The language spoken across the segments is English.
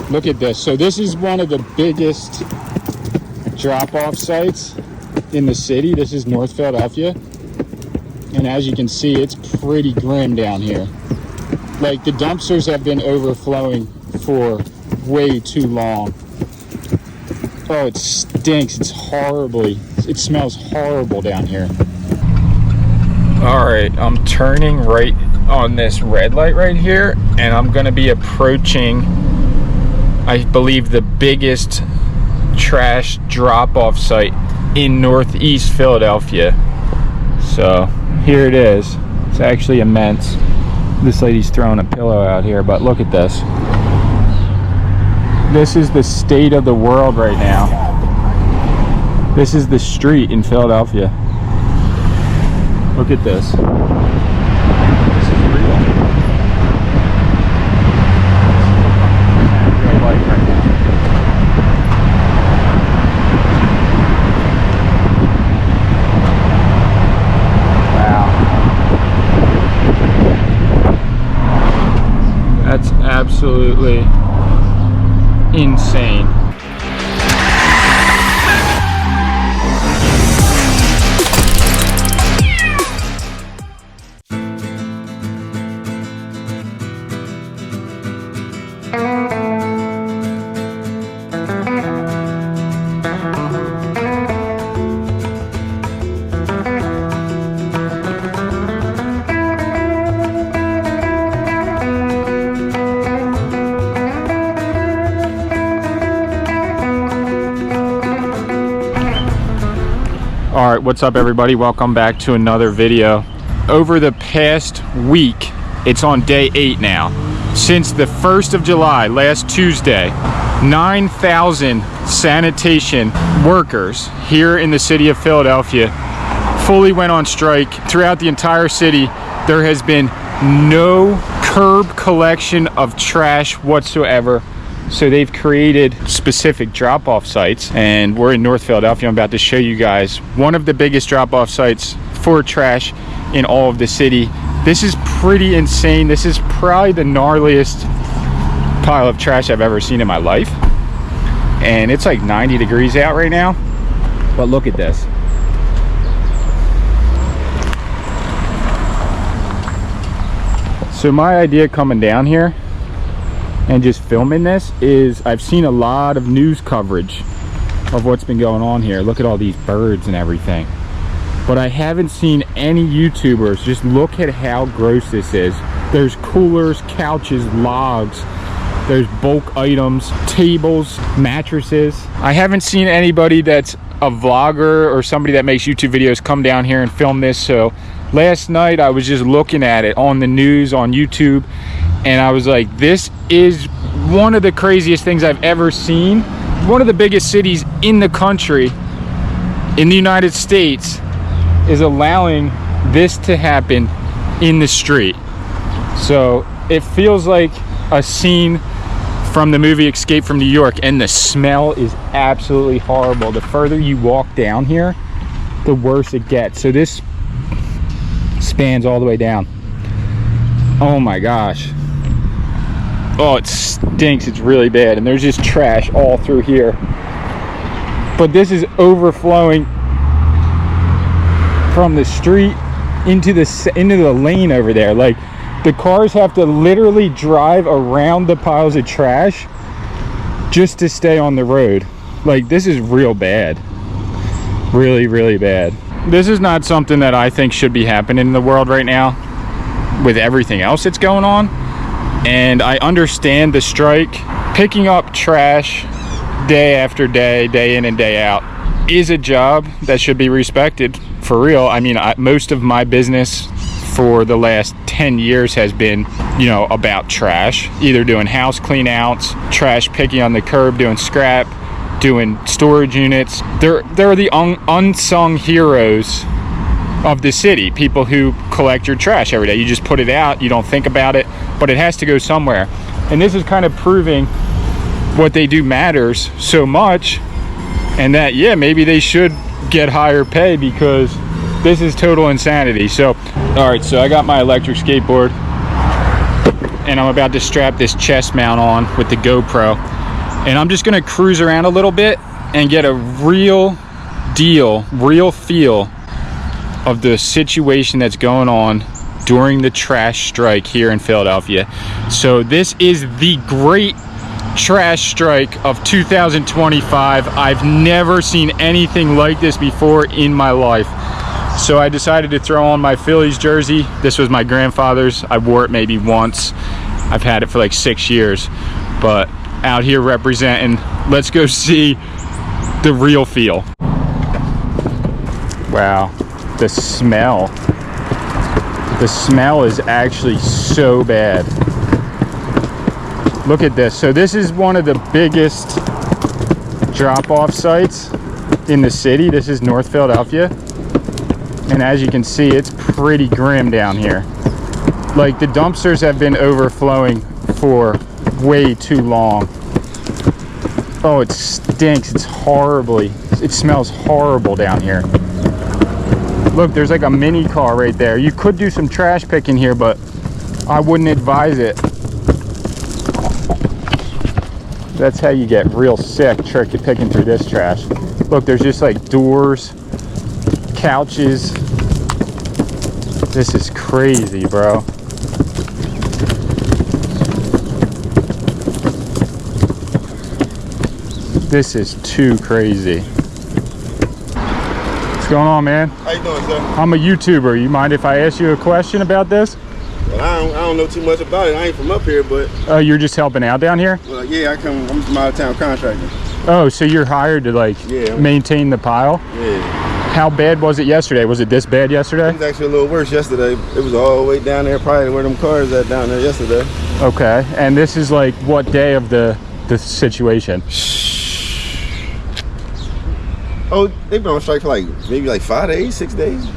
Look at this. So this is one of the biggest drop-off sites in the city. This is North Philadelphia. And as you can see, it's pretty grim down here. Like, the dumpsters have been overflowing for way too long. Oh, it stinks. It smells horrible down here. All right, I'm turning right on this red light right here, and I'm gonna be approaching, I believe, the biggest trash drop-off site in Northeast Philadelphia. So here it is. It's actually immense. This lady's throwing a pillow out here, but look at this. This is the state of the world right now. This is the street in Philadelphia. Look at this. This is real. Real life right now. Wow. That's absolutely insane. All right, what's up everybody? Welcome back to another video. Over the past week, it's on day 8 now. Since the 1st of July, last Tuesday, 9,000 sanitation workers here in the city of Philadelphia fully went on strike. Throughout the entire city, there has been no curb collection of trash whatsoever. So they've created specific drop-off sites, and we're in North Philadelphia. I'm about to show you guys one of the biggest drop-off sites for trash in all of the city. This is pretty insane. This is probably the gnarliest pile of trash I've ever seen in my life. And it's like 90 degrees out right now. But look at this. So my idea coming down here and just filming this is, I've seen a lot of news coverage of what's been going on here. Look at all these birds and everything. But I haven't seen any YouTubers. Just look at how gross this is. There's coolers, couches, logs. There's bulk items, tables, mattresses. I haven't seen anybody that's a vlogger or somebody that makes YouTube videos come down here and film this. So last night I was just looking at it on the news on YouTube, and I was like, this is one of the craziest things I've ever seen. One of the biggest cities in the country, in the United States, is allowing this to happen in the street. So it feels like a scene from the movie Escape from New York, and the smell is absolutely horrible. The further you walk down here, the worse it gets. So this spans all the way down. Oh my gosh. Oh, it stinks. It's really bad, and there's just trash all through here. But this is overflowing from the street into the lane over there. Like, the cars have to literally drive around the piles of trash just to stay on the road. Like, this is real bad. Really, really bad. This is not something that I think should be happening in the world right now with everything else that's going on. And I understand the strike. Picking up trash day after day, day in and day out, is a job that should be respected, for real. I mean, most of my business for the last 10 years has been, you know, about trash. Either doing house clean outs, trash picking on the curb, doing scrap, doing storage units. They're the unsung heroes of the city. People who collect your trash every day. You just put it out, you don't think about it, but it has to go somewhere. And this is kind of proving what they do matters so much, and that, yeah, maybe they should get higher pay, because this is total insanity. So, all right, so I got my electric skateboard, and I'm about to strap this chest mount on with the GoPro. And I'm just gonna cruise around a little bit and get a real feel of the situation that's going on during the trash strike here in Philadelphia. So this is the great trash strike of 2025. I've never seen anything like this before in my life. So I decided to throw on my Phillies jersey. This was my grandfather's. I wore it maybe once. I've had it for like 6 years, but out here representing. Let's go see the real feel. Wow, the smell is actually so bad. Look at this. So this is one of the biggest drop-off sites in the city. This is North Philadelphia, and as you can see, it's pretty grim down here. Like, the dumpsters have been overflowing for way too long. Oh, it stinks. It smells horrible down here. Look, there's like a mini car right there. You could do some trash picking here, but I wouldn't advise it. That's how you get real sick picking through this trash. Look, there's just like doors, couches. This is crazy, bro. This is too crazy. What's going on, man? How you doing, sir? I'm a YouTuber. You mind if I ask you a question about this? Well, I don't know too much about it. I ain't from up here, but... Oh, you're just helping out down here? Well, yeah, I'm from out of town contractor. Oh, so you're hired to like maintain the pile? Yeah. How bad was it yesterday? Was it this bad yesterday? It was actually a little worse yesterday. It was all the way down there, probably where them cars at down there yesterday. Okay, and this is like what day of the situation? Oh, they've been on strike for like maybe like 5 days, 6 days.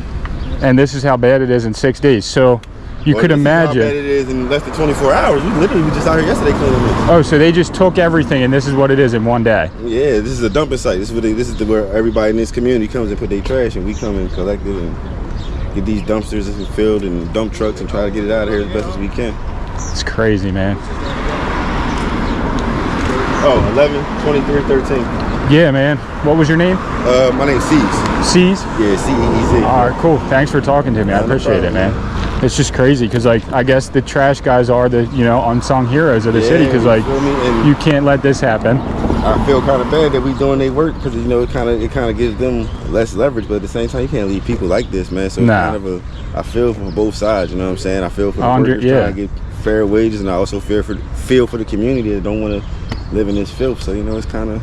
And this is how bad it is in 6 days. So you could imagine how bad it is in less than 24 hours. We literally were just out here yesterday cleaning it. Oh, so they just took everything, and this is what it is in one day. Yeah, this is a dumping site. This is where everybody in this community comes and put their trash, and we come and collect it and get these dumpsters filled and dump trucks and try to get it out of here as best as we can. It's crazy, man. Oh, 11/23/13. Yeah, man. What was your name? My name's Cease. Cease? Yeah, C-E-E-Z. All right, cool. Thanks for talking to me. I appreciate it, man. It's just crazy because, like, I guess the trash guys are the, unsung heroes of the city because, like, you can't let this happen. I feel kind of bad that we doing their work because, it kind of gives them less leverage, but at the same time, you can't leave people like this, man. So it's kind of I feel for both sides, you know what I'm saying? I feel for the workers trying to get fair wages, and I also feel for the community that don't want to live in this filth. So, it's kind of...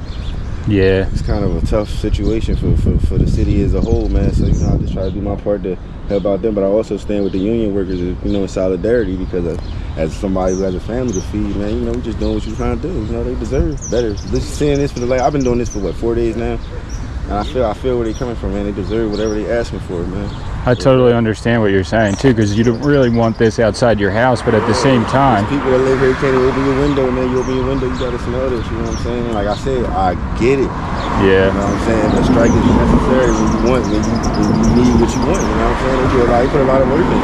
Yeah, it's kind of a tough situation for the city as a whole, man. So, I just try to do my part to help out them, but I also stand with the union workers, in solidarity because as somebody who has a family to feed, man, we just doing what you're trying to do. They deserve better. Just seeing this I've been doing this for 4 days now, and I feel where they're coming from, man. They deserve whatever they asking for, man. I totally understand what you're saying too, because you don't really want this outside your house, but at the same time, there's people that live here can't even open your window, man. You open your window, you gotta smell this. You know what I'm saying? Like I said, I get it. Yeah. You know what I'm saying? The strike is necessary when you need what you want. You know what I'm saying? They put a lot of work in it.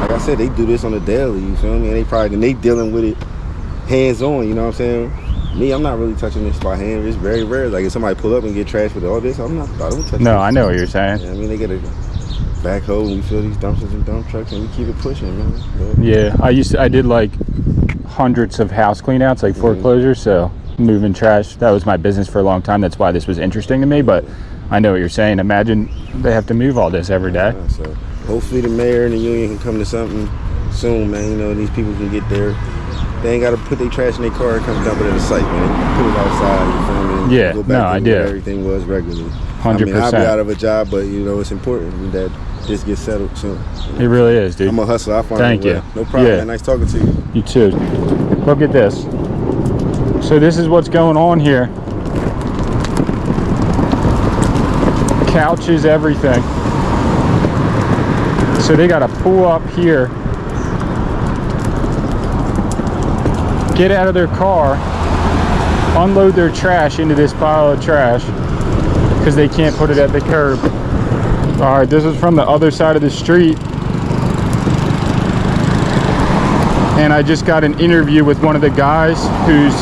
Like I said, they do this on a daily. You feel me? And they dealing with it hands on. You know what I'm saying? Me, I'm not really touching this by hand. It's very rare. Like if somebody pull up and get trash with all this, I don't touch it. No, I know what you're saying. Yeah, they get a backhoe and we fill these dumpsters and dump trucks and we keep it pushing, man. But, yeah, I did like hundreds of house cleanouts, like foreclosures, so moving trash, that was my business for a long time. That's why this was interesting to me, but I know what you're saying. Imagine they have to move all this every day. Yeah, so hopefully the mayor and the union can come to something soon, man. These people can get there. They ain't got to put their trash in their car and come dump it at the site, man. They can put it outside, you feel me? Yeah, go back I did. Everything was regularly. 100%. I'll be out of a job, but it's important that this gets settled soon. It really is, dude. I'm a hustler. I'll find Thank you. No problem, man. Nice talking to you. You too. Look at this. So this is what's going on here. Couches, everything. So they got to pull up here, get out of their car, unload their trash into this pile of trash because they can't put it at the curb. All right, this is from the other side of the street. And I just got an interview with one of the guys who's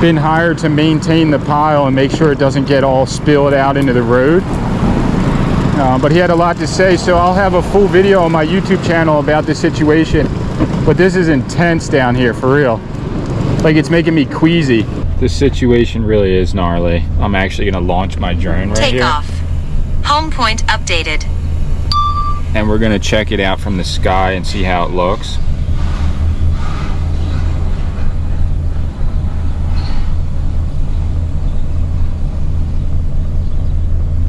been hired to maintain the pile and make sure it doesn't get all spilled out into the road. But he had a lot to say, so I'll have a full video on my YouTube channel about this situation. But this is intense down here, for real. Like, it's making me queasy. This situation really is gnarly. I'm actually gonna launch my drone right here. Takeoff. Home point updated. And we're gonna check it out from the sky and see how it looks.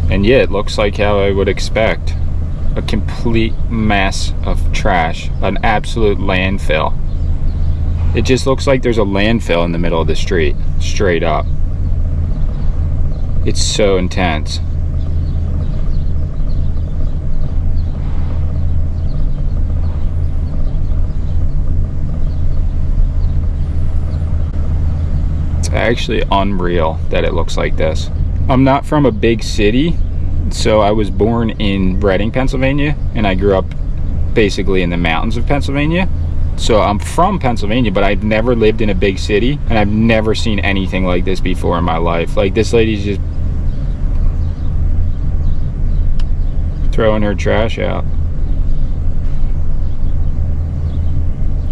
And yeah, it looks like how I would expect. A complete mess of trash, an absolute landfill. It just looks like there's a landfill in the middle of the street, straight up. It's so intense. It's actually unreal that it looks like this. I'm not from a big city, so I was born in Reading, Pennsylvania, and I grew up basically in the mountains of Pennsylvania. So I'm from Pennsylvania, but I've never lived in a big city, and I've never seen anything like this before in my life. Like, this lady's just throwing her trash out.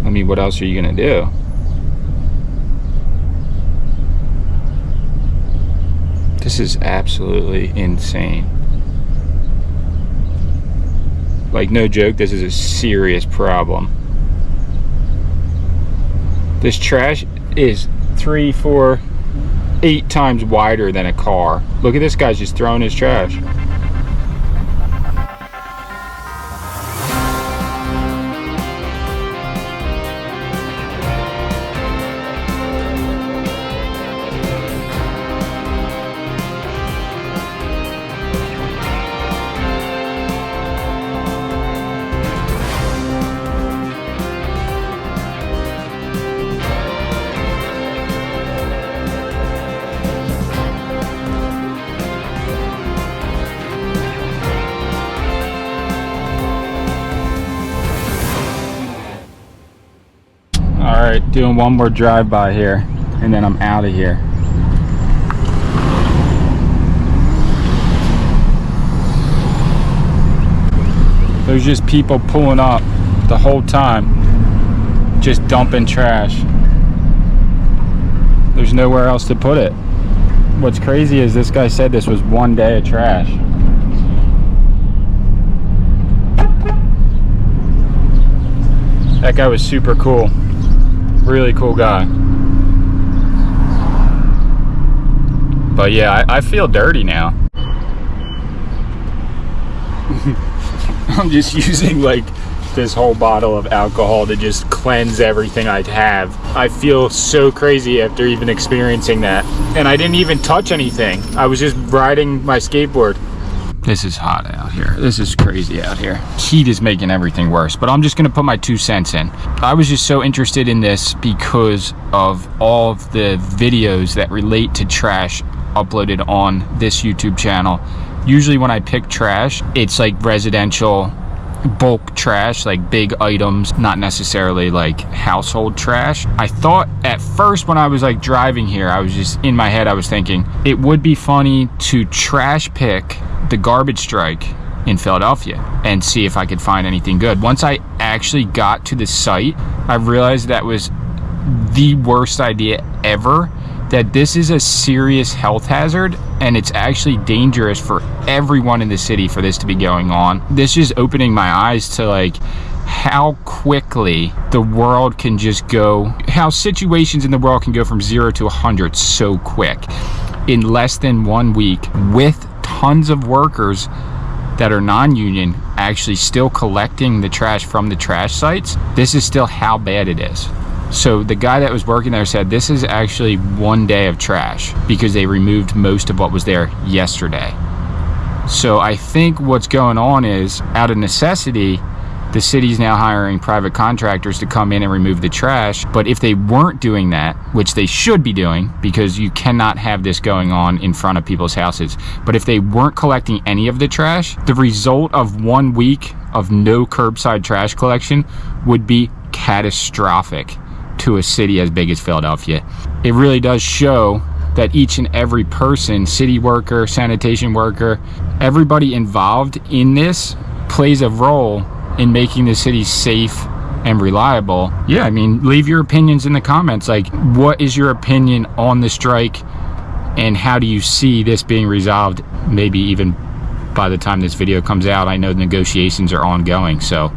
I mean, what else are you gonna do? This is absolutely insane. Like, no joke, this is a serious problem. This trash is 3, 4, 8 times wider than a car. Look at this guy's just throwing his trash. Alright, doing one more drive-by here, and then I'm out of here. There's just people pulling up the whole time, just dumping trash. There's nowhere else to put it. What's crazy is this guy said this was one day of trash. That guy was super cool. Really cool guy. But yeah, I feel dirty now. I'm just using like this whole bottle of alcohol to just cleanse everything I have. I feel so crazy after even experiencing that. And I didn't even touch anything. I was just riding my skateboard. This is hot out here. This is crazy out here. Heat is making everything worse, but I'm just gonna put my 2 cents in. I was just so interested in this because of all of the videos that relate to trash uploaded on this YouTube channel. Usually when I pick trash, it's like residential bulk trash, like big items, not necessarily like household trash. I thought at first when I was like driving here, I was just in my head, I was thinking it would be funny to trash pick the garbage strike in Philadelphia and see if I could find anything good. Once I actually got to the site, I realized that was the worst idea ever, that this is a serious health hazard and it's actually dangerous for everyone in the city for this to be going on. This is opening my eyes to like how quickly the world can just go, how situations in the world can go from 0 to 100 so quick in less than 1 week, with tons of workers that are non-union actually still collecting the trash from the trash sites. This is still how bad it is. So the guy that was working there said this is actually 1 day of trash because they removed most of what was there yesterday. So I think what's going on is, out of necessity, the city's now hiring private contractors to come in and remove the trash. But if they weren't doing that, which they should be doing, because you cannot have this going on in front of people's houses, but if they weren't collecting any of the trash, the result of 1 week of no curbside trash collection would be catastrophic. to a city as big as Philadelphia. It really does show that each and every person, city worker, sanitation worker, everybody involved in this plays a role in making the city safe and reliable. Yeah, I mean, leave your opinions in the comments. Like, what is your opinion on the strike, and how do you see this being resolved? Maybe even by the time this video comes out. I know negotiations are ongoing, so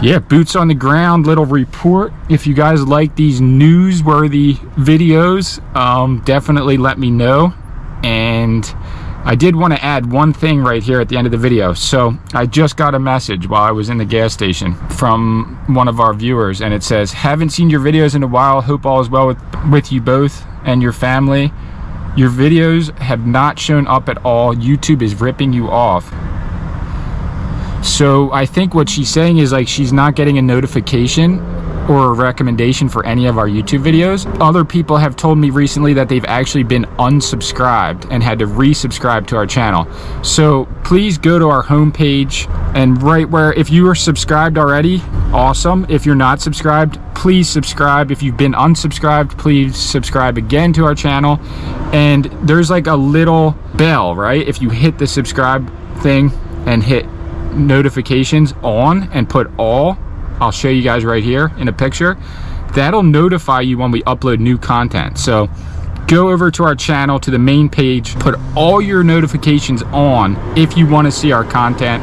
yeah, boots on the ground little report. If you guys like these newsworthy videos, definitely let me know. And I did want to add one thing right here at the end of the video. So I just got a message while I was in the gas station from one of our viewers, and it says, haven't seen your videos in a while, hope all is well with you both and your family. Your videos have not shown up at all, YouTube is ripping you off. So I think what she's saying is, like, she's not getting a notification or a recommendation for any of our YouTube videos. Other people have told me recently that they've actually been unsubscribed and had to resubscribe to our channel. So please go to our homepage, and right where, if you are subscribed already, awesome. If you're not subscribed, please subscribe. If you've been unsubscribed, please subscribe again to our channel. And there's like a little bell, right? If you hit the subscribe thing and hit notifications on and put all, I'll show you guys right here in a picture, that'll notify you when we upload new content. So go over to our channel, to the main page, put all your notifications on if you want to see our content,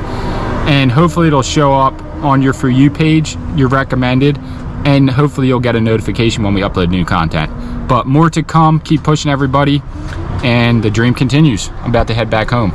and hopefully it'll show up on your For You page, your recommended, and hopefully you'll get a notification when we upload new content. But more to come. Keep pushing, everybody, and the dream continues. I'm about to head back home.